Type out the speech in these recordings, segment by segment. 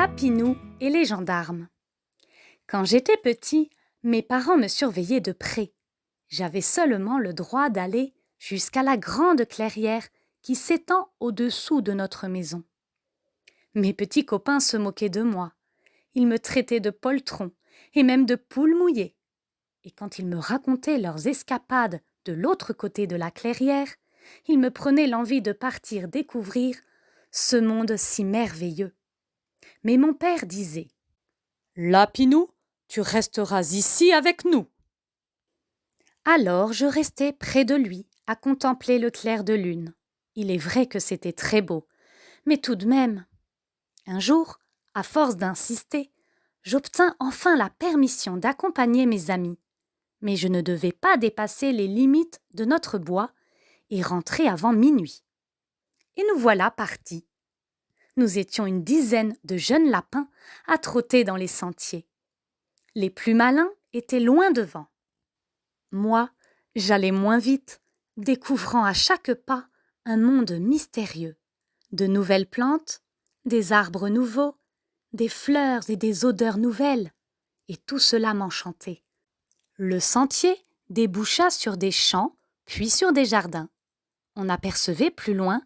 Lapinou et les gendarmes. Quand j'étais petit, mes parents me surveillaient de près. J'avais seulement le droit d'aller jusqu'à la grande clairière qui s'étend au-dessous de notre maison. Mes petits copains se moquaient de moi. Ils me traitaient de poltron et même de poule mouillée. Et quand ils me racontaient leurs escapades de l'autre côté de la clairière, ils me prenaient l'envie de partir découvrir ce monde si merveilleux. Mais mon père disait « Lapinou, tu resteras ici avec nous !» Alors je restais près de lui à contempler le clair de lune. Il est vrai que c'était très beau, mais tout de même. Un jour, à force d'insister, j'obtins enfin la permission d'accompagner mes amis. Mais je ne devais pas dépasser les limites de notre bois et rentrer avant minuit. Et nous voilà partis. Nous étions une dizaine de jeunes lapins à trotter dans les sentiers. Les plus malins étaient loin devant. Moi, j'allais moins vite, découvrant à chaque pas un monde mystérieux. De nouvelles plantes, des arbres nouveaux, des fleurs et des odeurs nouvelles. Et tout cela m'enchantait. Le sentier déboucha sur des champs, puis sur des jardins. On apercevait plus loin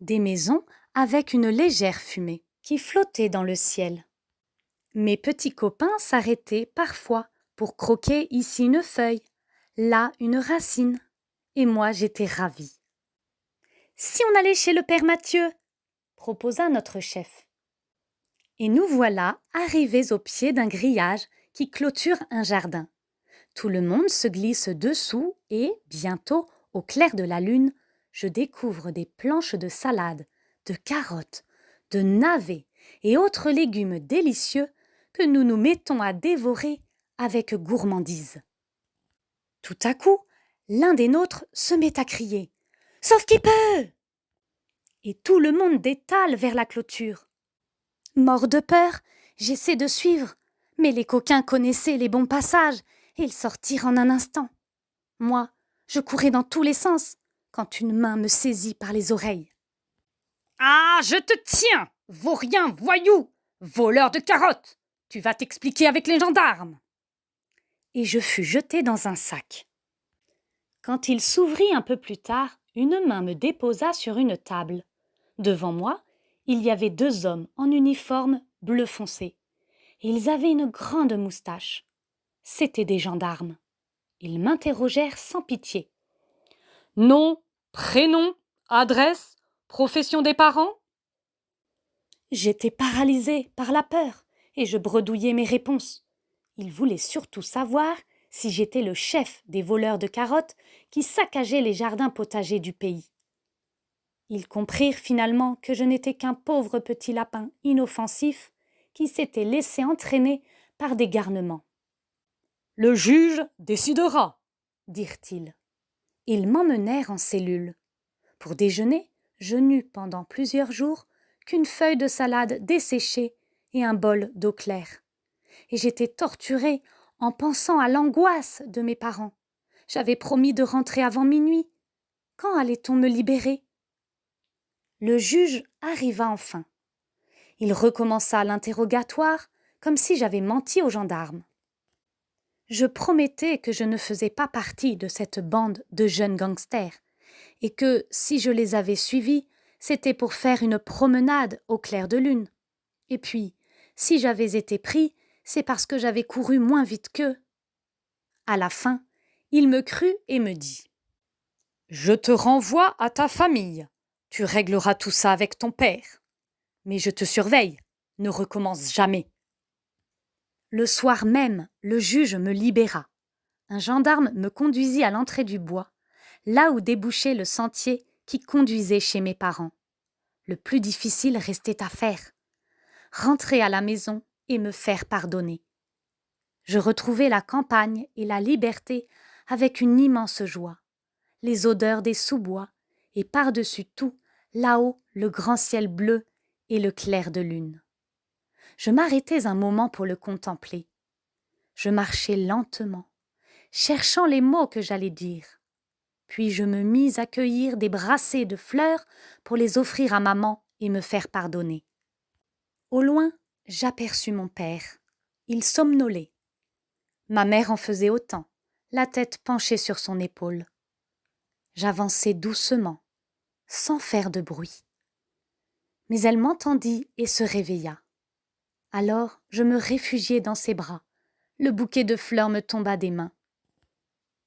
des maisons avec une légère fumée qui flottait dans le ciel. Mes petits copains s'arrêtaient parfois pour croquer ici une feuille, là une racine, et moi j'étais ravie. « Si on allait chez le père Mathieu ?» proposa notre chef. Et nous voilà arrivés au pied d'un grillage qui clôture un jardin. Tout le monde se glisse dessous et, bientôt, au clair de la lune, je découvre des planches de salade, de carottes, de navets et autres légumes délicieux que nous nous mettons à dévorer avec gourmandise. Tout à coup, l'un des nôtres se met à crier « Sauve qui peut !» Et tout le monde détale vers la clôture. Mort de peur, j'essaie de suivre, mais les coquins connaissaient les bons passages et ils sortirent en un instant. Moi, je courais dans tous les sens quand une main me saisit par les oreilles. « Ah, je te tiens, vaurien, voyou, voleur de carottes! Tu vas t'expliquer avec les gendarmes !» Et je fus jetée dans un sac. Quand il s'ouvrit un peu plus tard, une main me déposa sur une table. Devant moi, il y avait deux hommes en uniforme bleu foncé. Ils avaient une grande moustache. C'étaient des gendarmes. Ils m'interrogèrent sans pitié. « Nom, prénom, adresse, profession des parents ?» J'étais paralysée par la peur et je bredouillais mes réponses. Ils voulaient surtout savoir si j'étais le chef des voleurs de carottes qui saccageaient les jardins potagers du pays. Ils comprirent finalement que je n'étais qu'un pauvre petit lapin inoffensif qui s'était laissé entraîner par des garnements. « Le juge décidera, » dirent-ils. Ils m'emmenèrent en cellule. Pour déjeuner, je n'eus pendant plusieurs jours qu'une feuille de salade desséchée et un bol d'eau claire. Et j'étais torturée en pensant à l'angoisse de mes parents. J'avais promis de rentrer avant minuit. Quand allait-on me libérer ? Le juge arriva enfin. Il recommença l'interrogatoire comme si j'avais menti aux gendarmes. Je promettais que je ne faisais pas partie de cette bande de jeunes gangsters et que, si je les avais suivis, c'était pour faire une promenade au clair de lune. Et puis, si j'avais été pris, c'est parce que j'avais couru moins vite qu'eux. À la fin, il me crut et me dit « Je te renvoie à ta famille. Tu régleras tout ça avec ton père. Mais je te surveille, ne recommence jamais. » Le soir même, le juge me libéra. Un gendarme me conduisit à l'entrée du bois, là où débouchait le sentier qui conduisait chez mes parents. Le plus difficile restait à faire. Rentrer à la maison et me faire pardonner. Je retrouvai la campagne et la liberté avec une immense joie. Les odeurs des sous-bois et par-dessus tout, là-haut, le grand ciel bleu et le clair de lune. Je m'arrêtais un moment pour le contempler. Je marchais lentement, cherchant les mots que j'allais dire. Puis je me mis à cueillir des brassées de fleurs pour les offrir à maman et me faire pardonner. Au loin, J'aperçus mon père. Il somnolait. Ma mère en faisait autant, la tête penchée sur son épaule. J'avançai doucement, sans faire de bruit. Mais elle m'entendit et se réveilla. Alors je me réfugiai dans ses bras. Le bouquet de fleurs me tomba des mains.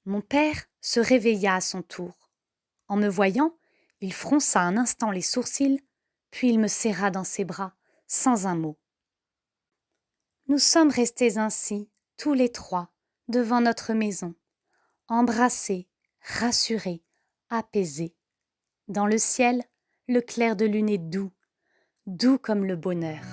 Mon père se réveilla à son tour. En me voyant, il fronça un instant les sourcils, puis il me serra dans ses bras, sans un mot. Nous sommes restés ainsi, tous les trois, devant notre maison, embrassés, rassurés, apaisés. Dans le ciel, le clair de lune est doux, doux comme le bonheur.